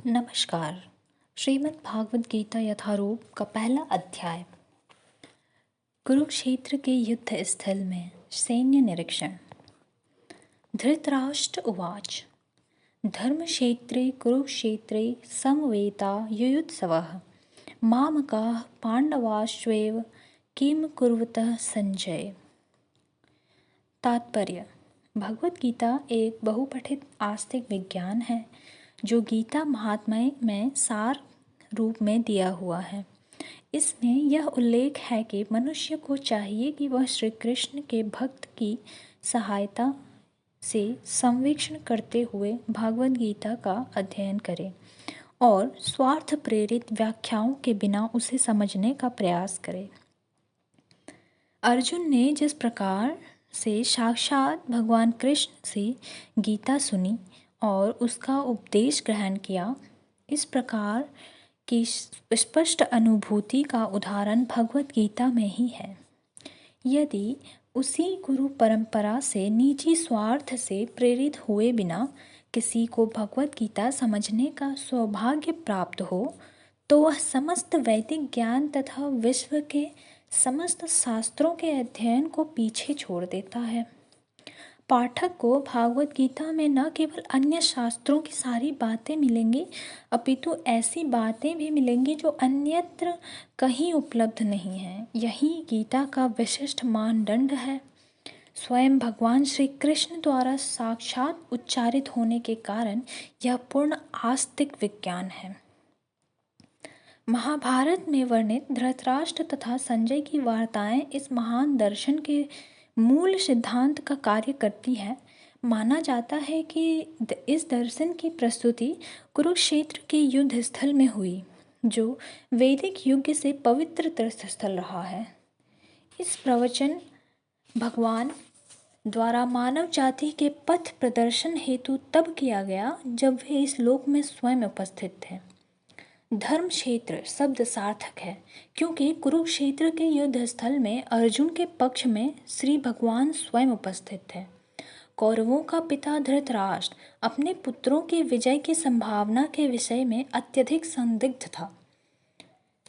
नमस्कार। श्रीमद् भागवत गीता यथारूप का पहला अध्याय। कुरुक्षेत्र के युद्ध स्थल में सैन्य निरीक्षण। धृतराष्ट्र उवाच। धर्मक्षेत्रे कुरुक्षेत्रे समवेता युयुत्सवः मामकाः पांडवाश्चैव किम कुर्वतः संजय। तात्पर्य: भगवत गीता एक बहुपठित आस्तिक विज्ञान है जो गीता महात्म्य में सार रूप में दिया हुआ है। इसमें यह उल्लेख है कि मनुष्य को चाहिए कि वह श्री कृष्ण के भक्त की सहायता से संवेक्षण करते हुए भागवत गीता का अध्ययन करे और स्वार्थ प्रेरित व्याख्याओं के बिना उसे समझने का प्रयास करे। अर्जुन ने जिस प्रकार से साक्षात भगवान कृष्ण से गीता सुनी और उसका उपदेश ग्रहण किया, इस प्रकार की स्पष्ट अनुभूति का उदाहरण भगवत गीता में ही है। यदि उसी गुरु परंपरा से निजी स्वार्थ से प्रेरित हुए बिना किसी को भगवत गीता समझने का सौभाग्य प्राप्त हो, तो वह समस्त वैदिक ज्ञान तथा विश्व के समस्त शास्त्रों के अध्ययन को पीछे छोड़ देता है। पाठक को भागवत गीता में न केवल अन्य शास्त्रों की सारी बातें मिलेंगी, अपितु ऐसी बातें भी मिलेंगी जो अन्यत्र कहीं उपलब्ध नहीं हैं। यही गीता का विशिष्ट मानदंड है। स्वयं भगवान श्री कृष्ण द्वारा साक्षात उच्चारित होने के कारण यह पूर्ण आस्तिक विज्ञान है। महाभारत में वर्णित धृतराष्ट्र तथा संजय की वार्ताएं इस महान दर्शन के मूल सिद्धांत का कार्य करती है। माना जाता है कि इस दर्शन की प्रस्तुति कुरुक्षेत्र के युद्ध स्थल में हुई, जो वैदिक युग से पवित्र तीर्थस्थल रहा है। इस प्रवचन भगवान द्वारा मानव जाति के पथ प्रदर्शन हेतु तब किया गया जब वे इस लोक में स्वयं उपस्थित थे। धर्म क्षेत्र शब्द सार्थक है क्योंकि कुरुक्षेत्र के युद्ध स्थल में अर्जुन के पक्ष में श्री भगवान स्वयं उपस्थित थे। कौरवों का पिता धृतराष्ट्र अपने पुत्रों की विजय की संभावना के विषय में अत्यधिक संदिग्ध था।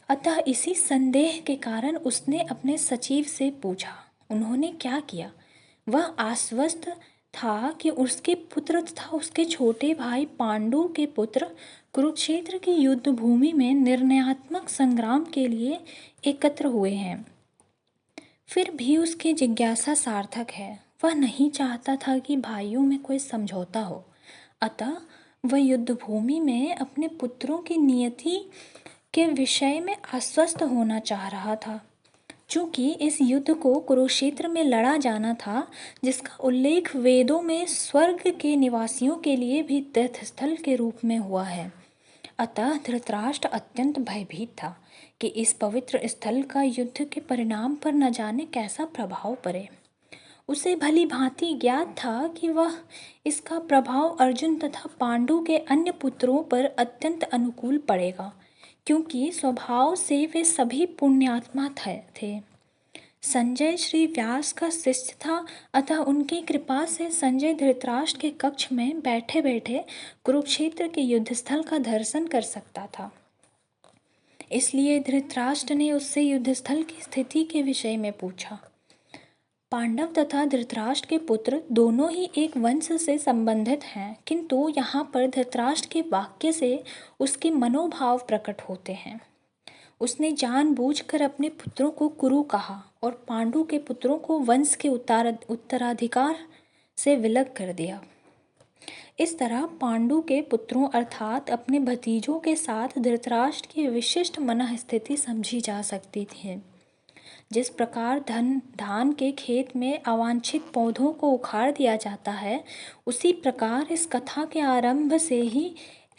अतः इसी संदेह के कारण उसने अपने सचिव से पूछा। उन्होंने क्या किया? वह आश्वस्त था कि उसके पुत्र तथा उसके छोटे भाई पांडु के पुत्र कुरुक्षेत्र की युद्ध भूमि में निर्णयात्मक संग्राम के लिए एकत्र हुए हैं। फिर भी उसकी जिज्ञासा सार्थक है। वह नहीं चाहता था कि भाइयों में कोई समझौता हो। अतः वह युद्ध भूमि में अपने पुत्रों की नियति के विषय में आश्वस्त होना चाह रहा था। चूँकि इस युद्ध को कुरुक्षेत्र में लड़ा जाना था, जिसका उल्लेख वेदों में स्वर्ग के निवासियों के लिए भी तीर्थस्थल के रूप में हुआ है, अतः धृतराष्ट्र अत्यंत भयभीत था कि इस पवित्र स्थल का युद्ध के परिणाम पर न जाने कैसा प्रभाव पड़े। उसे भली भांति ज्ञात था कि वह इसका प्रभाव अर्जुन तथा पांडु के अन्य पुत्रों पर अत्यंत अनुकूल पड़ेगा, क्योंकि स्वभाव से वे सभी पुण्यात्मा थे। संजय श्री व्यास का शिष्य था, अतः उनकी कृपा से संजय धृतराष्ट्र के कक्ष में बैठे बैठे कुरुक्षेत्र के युद्धस्थल का दर्शन कर सकता था। इसलिए धृतराष्ट्र ने उससे युद्धस्थल की स्थिति के विषय में पूछा। पांडव तथा धृतराष्ट्र के पुत्र दोनों ही एक वंश से संबंधित हैं, किंतु यहाँ पर धृतराष्ट्र के वाक्य से उसके मनोभाव प्रकट होते हैं। उसने जानबूझकर अपने पुत्रों को कुरु कहा और पांडु के पुत्रों को वंश के उत्तराधिकार से विलग कर दिया। इस तरह पांडु के पुत्रों अर्थात अपने भतीजों के साथ धृतराष्ट्र की विशिष्ट मनःस्थिति समझी जा सकती थी। जिस प्रकार धान के खेत में अवांछित पौधों को उखाड़ दिया जाता है, उसी प्रकार इस कथा के आरंभ से ही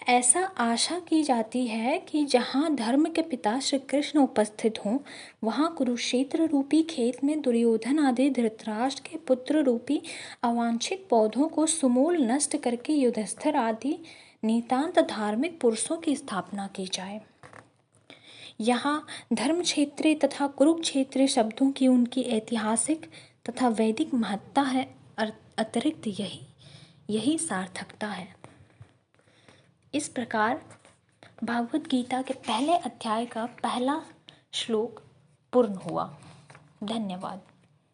ऐसा आशा की जाती है कि जहाँ धर्म के पिता श्री कृष्ण उपस्थित हों, वहाँ कुरुक्षेत्र रूपी खेत में दुर्योधन आदि धृतराष्ट्र के पुत्र रूपी अवांछित पौधों को समूल नष्ट करके युधिष्ठिर आदि नितांत धार्मिक पुरुषों की स्थापना की जाए। यहाँ धर्म क्षेत्रे तथा कुरुक्षेत्र शब्दों की उनकी ऐतिहासिक तथा वैदिक महत्ता है, अतिरिक्त यही सार्थकता है। इस प्रकार भागवत गीता के पहले अध्याय का पहला श्लोक पूर्ण हुआ। धन्यवाद।